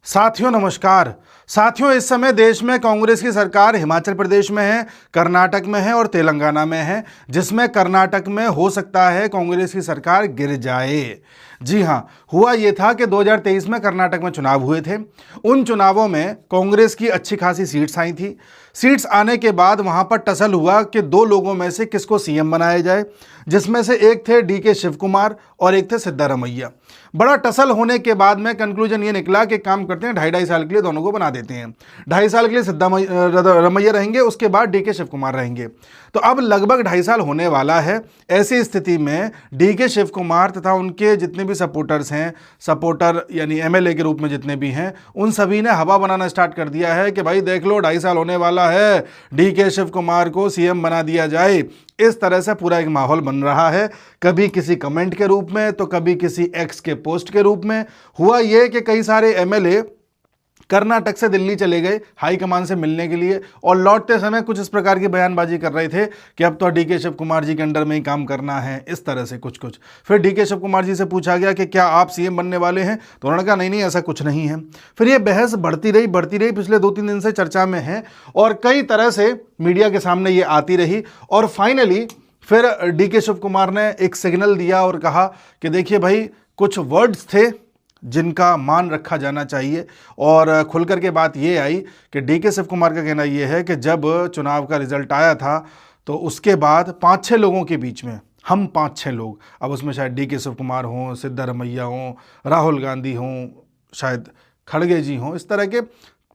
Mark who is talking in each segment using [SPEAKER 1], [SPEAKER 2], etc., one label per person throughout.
[SPEAKER 1] साथियों नमस्कार। साथियों, इस समय देश में कांग्रेस की सरकार हिमाचल प्रदेश में है, कर्नाटक में है और तेलंगाना में है, जिसमें कर्नाटक में हो सकता है कांग्रेस की सरकार गिर जाए। जी हां, हुआ यह था कि 2023 में कर्नाटक में चुनाव हुए थे। उन चुनावों में कांग्रेस की अच्छी खासी सीट्स आई थी। सीट्स आने के बाद वहां पर टसल हुआ कि दो लोगों में से किसको सीएम बनाया जाए, जिसमें से एक थे डीके शिव कुमार और एक थे सिद्धारमैया। बड़ा टसल होने के बाद में कंक्लूजन ये निकला कि काम करते हैं, 2.5 साल के लिए दोनों को बना देते हैं। 2.5 साल के लिए सिद्धारमैया रहेंगे, उसके बाद डीके शिव कुमार रहेंगे। तो अब लगभग 2.5 साल होने वाला है। ऐसी स्थिति में डीके शिव कुमार तथा उनके जितने भी सपोर्टर्स हैं, सपोर्टर यानी एमएलए के रूप में जितने भी हैं, उन सभी ने हवा बनाना स्टार्ट कर दिया है कि भाई देख लो 2.5 साल होने वाला है, डीके शिव कुमार को सीएम बना दिया जाए। इस तरह से पूरा एक माहौल बन रहा है, कभी किसी कमेंट के रूप में तो कभी किसी एक्स के पोस्ट के रूप में। हुआ यह कि कई सारे एमएलए कर्नाटक से दिल्ली चले गए हाईकमान से मिलने के लिए, और लौटते समय कुछ इस प्रकार की बयानबाजी कर रहे थे कि अब तो डीके शिव कुमार जी के अंडर में ही काम करना है, इस तरह से कुछ। फिर डीके शिव कुमार जी से पूछा गया कि क्या आप सीएम बनने वाले हैं, तो उन्होंने कहा नहीं ऐसा कुछ नहीं है। फिर ये बहस बढ़ती रही पिछले 2-3 दिन से चर्चा में है और कई तरह से मीडिया के सामने ये आती रही। और फाइनली फिर डीके शिव कुमार ने एक सिग्नल दिया और कहा कि देखिए भाई, कुछ वर्ड्स थे जिनका मान रखा जाना चाहिए। और खुलकर के बात ये आई कि डीके शिव कुमार का कहना ये है कि जब चुनाव का रिजल्ट आया था तो उसके बाद 5-6 लोगों के बीच में, हम 5-6 लोग, अब उसमें शायद डीके शिव कुमार हों, सिद्धारमैया हों, राहुल गांधी हों, शायद खड़गे जी हों, इस तरह के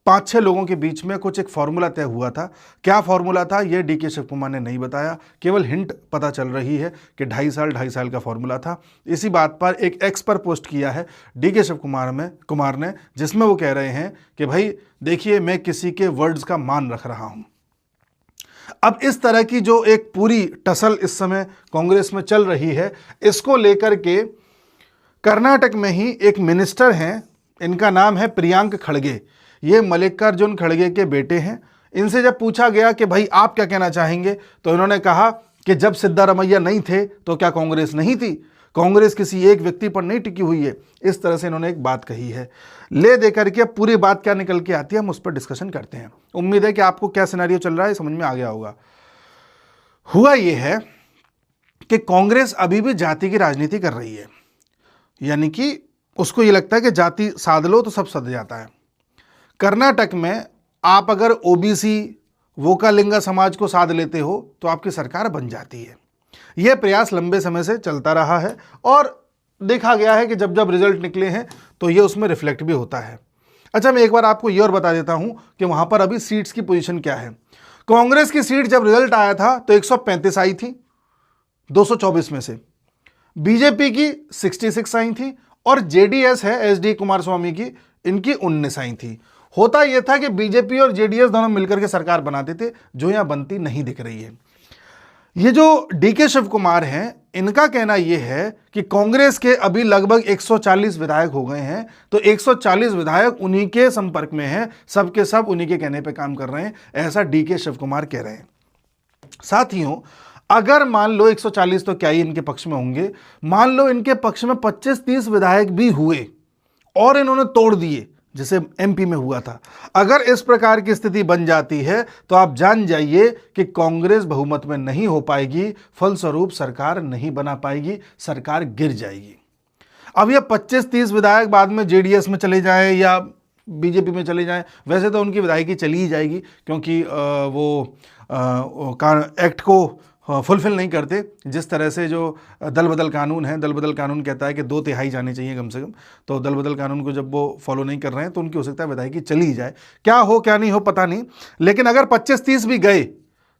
[SPEAKER 1] 5-6 लोगों के बीच में कुछ एक फॉर्मूला तय हुआ था। क्या फॉर्मूला था ये डीके शिव कुमार ने नहीं बताया, केवल हिंट पता चल रही है कि 2.5 साल का फॉर्मूला था। इसी बात पर एक एक्स पर पोस्ट किया है डीके शिव कुमार ने, जिसमें वो कह रहे हैं कि भाई देखिए, मैं किसी के वर्ड्स का मान रख रहा हूं। अब इस तरह की जो एक पूरी टसल इस समय कांग्रेस में चल रही है, इसको लेकर के कर्नाटक में ही एक मिनिस्टर हैं, इनका नाम है प्रियांक खड़गे। ये मल्लिकार्जुन खड़गे के बेटे हैं। इनसे जब पूछा गया कि भाई आप क्या कहना चाहेंगे, तो इन्होंने कहा कि जब सिद्धारमैया नहीं थे तो क्या कांग्रेस नहीं थी, कांग्रेस किसी एक व्यक्ति पर नहीं टिकी हुई है। इस तरह से इन्होंने एक बात कही है। ले देकर के पूरी बात क्या निकल के आती है, हम उस पर डिस्कशन करते हैं। उम्मीद है कि आपको क्या सिनेरियो चल रहा है समझ में आ गया होगा। हुआ यह है कि कांग्रेस अभी भी जाति की राजनीति कर रही है, यानी कि उसको ये लगता है कि जाति साध लो तो सब सध जाता है। कर्नाटक में आप अगर ओबीसी वोकालिंगा समाज को साध लेते हो तो आपकी सरकार बन जाती है। यह प्रयास लंबे समय से चलता रहा है और देखा गया है कि जब जब रिजल्ट निकले हैं तो ये उसमें रिफ्लेक्ट भी होता है। अच्छा, मैं एक बार आपको ये और बता देता हूं कि वहां पर अभी सीट्स की पोजीशन क्या है। कांग्रेस की सीट जब रिजल्ट आया था तो 135 आई थी 224 में से, बीजेपी की 66 आई थी और जेडीएस है एचडी कुमार स्वामी की, इनकी 19 आई थी। होता यह था कि बीजेपी और जेडीएस दोनों मिलकर के सरकार बनाते थे, जो यहां बनती नहीं दिख रही है। ये जो डीके शिव कुमार हैं, इनका कहना यह है कि कांग्रेस के अभी लगभग 140 विधायक हो गए हैं, तो 140 विधायक उन्हीं के संपर्क में हैं, सबके सब उन्हीं के कहने पे काम कर रहे हैं, ऐसा डीके शिव कुमार कह रहे हैं। साथियों, अगर मान लो 140 तो क्या ही इनके पक्ष में होंगे, मान लो इनके पक्ष में 25-30 विधायक भी हुए और इन्होंने तोड़ दिए, जिसे एमपी में हुआ था। अगर इस प्रकार की स्थिति बन जाती है तो आप जान जाइए कि कांग्रेस बहुमत में नहीं हो पाएगी, फलस्वरूप सरकार नहीं बना पाएगी, सरकार गिर जाएगी। अब ये 25-30 विधायक बाद में जेडीएस में चले जाएं या बीजेपी में चले जाएं, वैसे तो उनकी विधायकी चली ही जाएगी, क्योंकि वो एक्ट को फुलफिल नहीं करते। जिस तरह से जो दल बदल कानून है, दल बदल कानून कहता है कि 2/3 जाने चाहिए कम से कम, तो दल बदल कानून को जब वो फॉलो नहीं कर रहे हैं तो उनकी हो सकता है विधायकी चली ही जाए। क्या हो क्या नहीं हो पता नहीं, लेकिन अगर 25-30 भी गए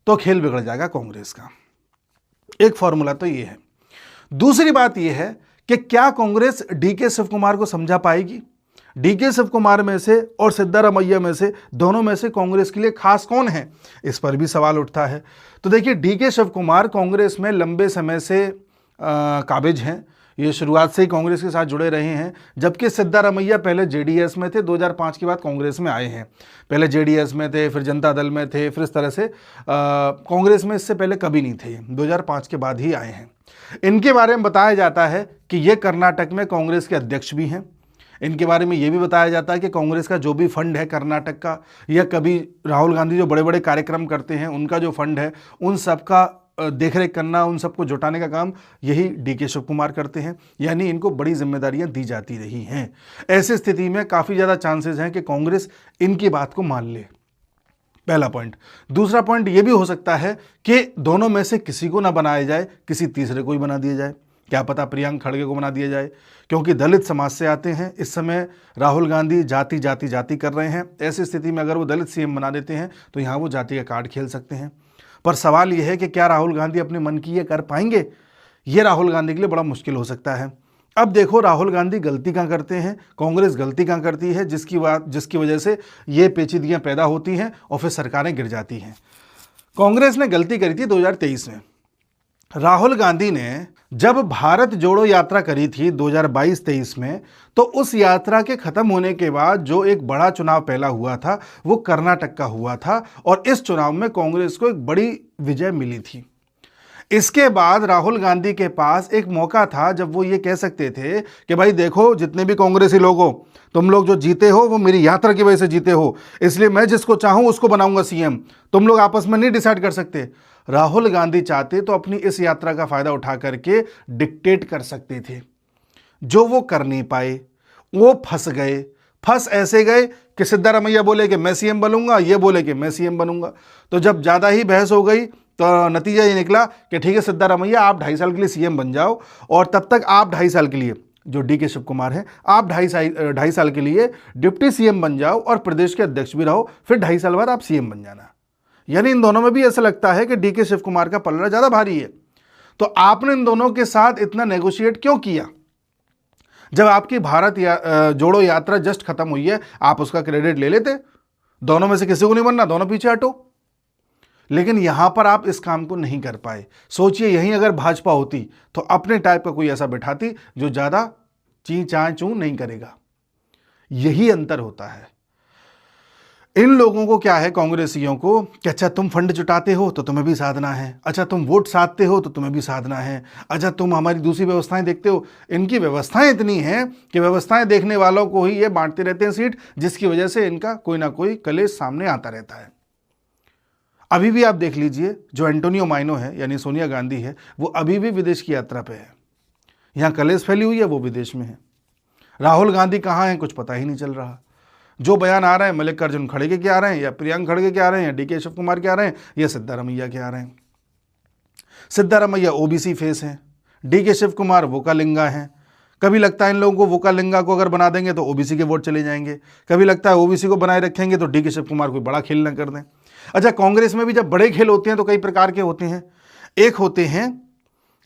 [SPEAKER 1] तो खेल बिगड़ जाएगा कांग्रेस का। एक फॉर्मूला तो ये है। दूसरी बात यह है कि क्या कांग्रेस डीके शिव कुमार को समझा पाएगी। डीके शिव कुमार में से और सिद्धारमैया में से, दोनों में से कांग्रेस के लिए खास कौन है, इस पर भी सवाल उठता है। तो देखिए, डीके शिव कुमार कांग्रेस में लंबे समय से काबिज हैं, ये शुरुआत से ही कांग्रेस के साथ जुड़े रहे हैं, जबकि सिद्धारमैया पहले जेडीएस में थे, 2005 के बाद कांग्रेस में आए हैं। पहले जेडीएस में थे, फिर जनता दल में थे, फिर इस तरह से कांग्रेस में इससे पहले कभी नहीं थे, 2005 के बाद ही आए हैं। इनके बारे में बताया जाता है कि ये कर्नाटक में कांग्रेस के अध्यक्ष भी हैं, इनके बारे में ये भी बताया जाता है कि कांग्रेस का जो भी फंड है कर्नाटक का, या कभी राहुल गांधी जो बड़े बड़े कार्यक्रम करते हैं उनका जो फंड है, उन सब का देखरेख करना, उन सबको जुटाने का काम यही डीके शिव कुमार करते हैं। यानी इनको बड़ी जिम्मेदारियां दी जाती रही हैं। ऐसी स्थिति में काफ़ी ज़्यादा चांसेस हैं कि कांग्रेस इनकी बात को मान ले। पहला पॉइंट। दूसरा पॉइंट ये भी हो सकता है कि दोनों में से किसी को ना बनाया जाए, किसी तीसरे को ही बना दिया जाए। क्या पता प्रियंक खड़गे को बना दिया जाए, क्योंकि दलित समाज से आते हैं। इस समय राहुल गांधी जाति जाति जाति कर रहे हैं। ऐसी स्थिति में अगर वो दलित सीएम बना देते हैं तो यहाँ वो जाति का कार्ड खेल सकते हैं। पर सवाल ये है कि क्या राहुल गांधी अपने मन की ये कर पाएंगे? ये राहुल गांधी के लिए बड़ा मुश्किल हो सकता है। अब देखो राहुल गांधी गलती कहाँ करते हैं, कांग्रेस गलती कहाँ करती है, जिसकी वजह से ये पेचीदगियाँ पैदा होती हैं और फिर सरकारें गिर जाती हैं। कांग्रेस ने गलती करी थी 2023 में। राहुल गांधी ने जब भारत जोड़ो यात्रा करी थी 2022-23 में, तो उस यात्रा के खत्म होने के बाद जो एक बड़ा चुनाव पहला हुआ था वो कर्नाटक का हुआ था, और इस चुनाव में कांग्रेस को एक बड़ी विजय मिली थी। इसके बाद राहुल गांधी के पास एक मौका था जब वो ये कह सकते थे कि भाई देखो, जितने भी कांग्रेसी लोग हो, तुम लोग जो जीते हो वो मेरी यात्रा की वजह से जीते हो, इसलिए मैं जिसको चाहूं उसको बनाऊंगा सीएम, तुम लोग आपस में नहीं डिसाइड कर सकते। राहुल गांधी चाहते तो अपनी इस यात्रा का फायदा उठा करके डिक्टेट कर सकते थे, जो वो कर नहीं पाए। वो फंस गए। फंस ऐसे गए कि सिद्धारमैया बोले कि मैं सीएम बनूंगा, ये बोले कि मैं सीएम बनूंगा। तो जब ज़्यादा ही बहस हो गई तो नतीजा ये निकला कि ठीक है सिद्धारमैया, आप 2.5 साल के लिए सीएम बन जाओ, और तब तक आप 2.5 साल के लिए, जो डीके शिव कुमार हैं, आप 2.5 साल के लिए डिप्टी सीएम बन जाओ और प्रदेश के अध्यक्ष भी रहो, फिर 2.5 साल बाद आप सीएम बन जाना। यानी इन दोनों में भी ऐसा लगता है कि डीके शिव कुमार का पलड़ा ज़्यादा भारी है। तो आपने इन दोनों के साथ इतना नेगोशिएट क्यों किया? जब आपकी भारत जोड़ो यात्रा जस्ट खत्म हुई है, आप उसका क्रेडिट ले लेते। दोनों में से किसी को नहीं बनना, दोनों पीछे हटो। लेकिन यहां पर आप इस काम को नहीं कर पाए। सोचिए यहीं अगर भाजपा होती तो अपने टाइप का कोई ऐसा बैठाती जो ज़्यादा ची चाँ चू नहीं करेगा। यही अंतर होता है। इन लोगों को क्या है, कांग्रेसियों को, कि अच्छा तुम फंड जुटाते हो तो तुम्हें भी साधना है, अच्छा तुम वोट साधते हो तो तुम्हें भी साधना है, अच्छा तुम हमारी दूसरी व्यवस्थाएं देखते हो। इनकी व्यवस्थाएं इतनी हैं कि व्यवस्थाएं देखने वालों को ही ये बांटते रहते हैं सीट, जिसकी वजह से इनका कोई ना कोई कलेश सामने आता रहता है। अभी भी आप देख लीजिए, जो एंटोनियो माइनो है यानी सोनिया गांधी है, वो अभी भी विदेश की यात्रा पे है। यहाँ कलेश फैली हुई है, वो विदेश में है। राहुल गांधी कहाँ हैं कुछ पता ही नहीं चल रहा। जो बयान आ रहे हैं मल्लिकार्जुन खड़गे के आ रहे हैं, या प्रियंक खड़गे के आ रहे हैं, या डीके शिव कुमार के आ रहे हैं, या सिद्धारमैया के आ रहे हैं। सिद्धारमैया ओबीसी फेस हैं, डीके शिव कुमार वोकालिंगा हैं। कभी लगता है इन लोगों को वोकालिंगा को अगर बना देंगे तो ओबीसी के वोट चले जाएंगे, कभी लगता है ओबीसी को बनाए रखेंगे तो डीके शिव कुमार कोई बड़ा खेल न कर दें। अच्छा, कांग्रेस में भी जब बड़े खेल होते हैं तो कई प्रकार के होते हैं। एक होते हैं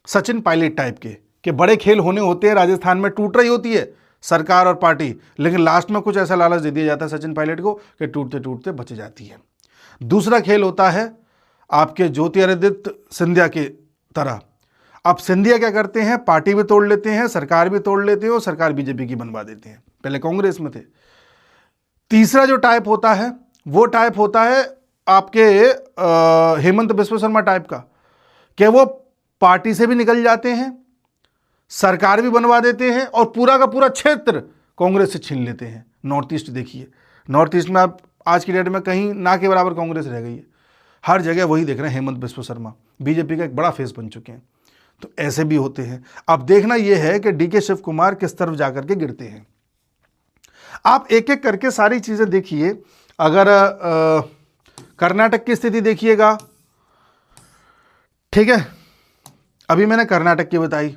[SPEAKER 1] सचिन पायलट टाइप के, कि बड़े खेल होने होते हैं, राजस्थान में टूट रही होती है सरकार और पार्टी, लेकिन लास्ट में कुछ ऐसा लालच दे दिया जाता है सचिन पायलट को कि टूटते टूटते बच जाती है। दूसरा खेल होता है आपके ज्योतिरादित्य सिंधिया की तरह। अब सिंधिया क्या करते हैं, पार्टी भी तोड़ लेते हैं, सरकार भी तोड़ लेते हैं, और सरकार बीजेपी की बनवा देते हैं। पहले कांग्रेस में थे। तीसरा जो टाइप होता है वो टाइप होता है आपके हेमंत बिस्व शर्मा टाइप का, कि वो पार्टी से भी निकल जाते हैं, सरकार भी बनवा देते हैं, और पूरा का पूरा क्षेत्र कांग्रेस से छीन लेते हैं। नॉर्थ ईस्ट देखिए, नॉर्थ ईस्ट में आप आज की डेट में कहीं ना के बराबर कांग्रेस रह गई है। हर जगह वही देख रहे हैं, हेमंत बिस्व शर्मा बीजेपी का एक बड़ा फेस बन चुके हैं। तो ऐसे भी होते हैं। अब देखना यह है कि डीके शिव कुमार किस तरफ जाकर के गिरते हैं। आप एक एक करके सारी चीजें देखिए। अगर कर्नाटक की स्थिति देखिएगा, ठीक है, अभी मैंने कर्नाटक की बताई,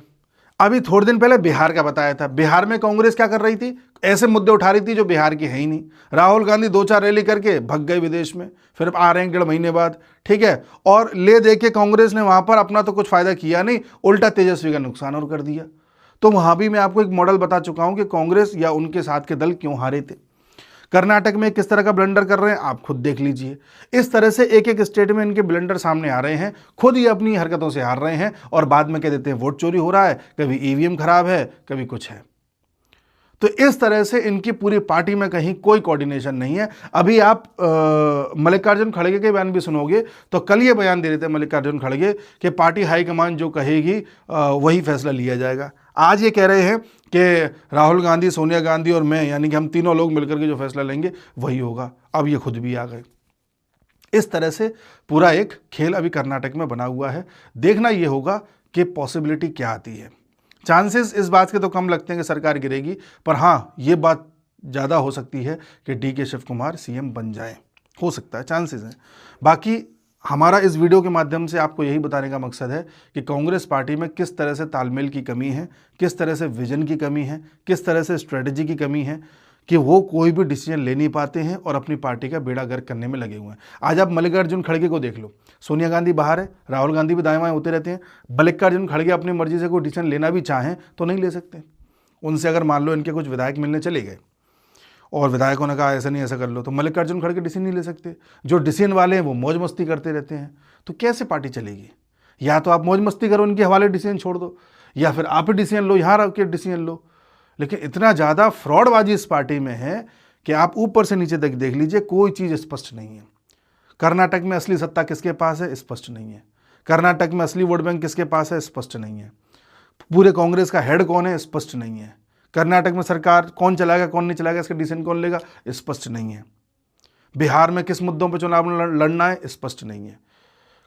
[SPEAKER 1] अभी थोड़े दिन पहले बिहार का बताया था। बिहार में कांग्रेस क्या कर रही थी, ऐसे मुद्दे उठा रही थी जो बिहार की है ही नहीं। राहुल गांधी 2-4 रैली करके भग गए विदेश में, फिर आ रहे हैं 1.5 महीने बाद, ठीक है, और ले दे के कांग्रेस ने वहां पर अपना तो कुछ फायदा किया नहीं, उल्टा तेजस्वी का नुकसान और कर दिया। तो वहां भी मैं आपको एक मॉडल बता चुका हूं कि कांग्रेस या उनके साथ के दल क्यों हारे थे। कर्नाटक में किस तरह का ब्लंडर कर रहे हैं आप खुद देख लीजिए। इस तरह से एक एक स्टेट में इनके ब्लंडर सामने आ रहे हैं, खुद ही अपनी हरकतों से हार रहे हैं, और बाद में कह देते हैं वोट चोरी हो रहा है, कभी ईवीएम खराब है, कभी कुछ है। तो इस तरह से इनकी पूरी पार्टी में कहीं कोई कोऑर्डिनेशन नहीं है। अभी आप मल्लिकार्जुन खड़गे के बयान भी सुनोगे तो कल ये बयान दे रहे थे मल्लिकार्जुन खड़गे कि पार्टी हाईकमान जो कहेगी वही फैसला लिया जाएगा। आज ये कह रहे हैं कि राहुल गांधी, सोनिया गांधी और मैं, यानी कि हम तीनों लोग मिलकर के जो फैसला लेंगे वही होगा। अब ये खुद भी आ गए। इस तरह से पूरा एक खेल अभी कर्नाटक में बना हुआ है। देखना ये होगा कि पॉसिबिलिटी क्या आती है। चांसेस इस बात के तो कम लगते हैं कि सरकार गिरेगी, पर हाँ, ये बात ज़्यादा हो सकती है कि DK शिव कुमार CM बन जाए, हो सकता है, चांसेस हैं। बाकी हमारा इस वीडियो के माध्यम से आपको यही बताने का मकसद है कि कांग्रेस पार्टी में किस तरह से तालमेल की कमी है, किस तरह से विजन की कमी है, किस तरह से स्ट्रेटजी की कमी है, कि वो कोई भी डिसीजन ले नहीं पाते हैं और अपनी पार्टी का बेड़ा गर्क करने में लगे हुए हैं। आज आप मल्लिकार्जुन खड़गे को देख लो, सोनिया गांधी बाहर है, राहुल गांधी भी दाएं बाएं होते रहते हैं। मल्लिकार्जुन खड़गे अपनी मर्जी से कोई डिसीजन लेना भी चाहें तो नहीं ले सकते। उनसे अगर मान लो इनके कुछ विधायक मिलने चले गए और विधायकों ने कहा ऐसा नहीं ऐसा कर लो, तो मल्लिकार्जुन खड़गे डिसीजन नहीं ले सकते। जो डिसीजन वाले हैं वो मौज मस्ती करते रहते हैं। तो कैसे पार्टी चलेगी? या तो आप मौज मस्ती करो, इनके हवाले डिसीजन छोड़ दो, या फिर आप ही डिसीजन लो, यहाँ रख के डिसीजन लो। लेकिन इतना ज़्यादा फ्रॉडबाजी इस पार्टी में है कि आप ऊपर से नीचे तक देख लीजिए, कोई चीज़ स्पष्ट नहीं है। कर्नाटक में असली सत्ता किसके पास है? स्पष्ट नहीं है। कर्नाटक में असली वोट बैंक किसके पास है? स्पष्ट नहीं है। पूरे कांग्रेस का हेड कौन है? स्पष्ट नहीं है। कर्नाटक में सरकार कौन चलाएगा, कौन नहीं चलाएगा, इसका डिसीजन कौन लेगा? स्पष्ट नहीं है। बिहार में किस मुद्दों पर चुनाव लड़ना है? स्पष्ट नहीं है।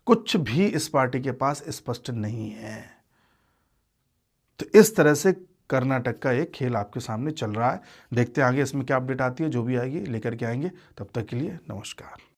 [SPEAKER 1] कुछ भी इस पार्टी के पास स्पष्ट नहीं है। तो इस तरह से कर्नाटक का एक खेल आपके सामने चल रहा है। देखते हैं आगे इसमें क्या अपडेट आती है। जो भी आएगी लेकर के आएंगे। तब तक के लिए नमस्कार।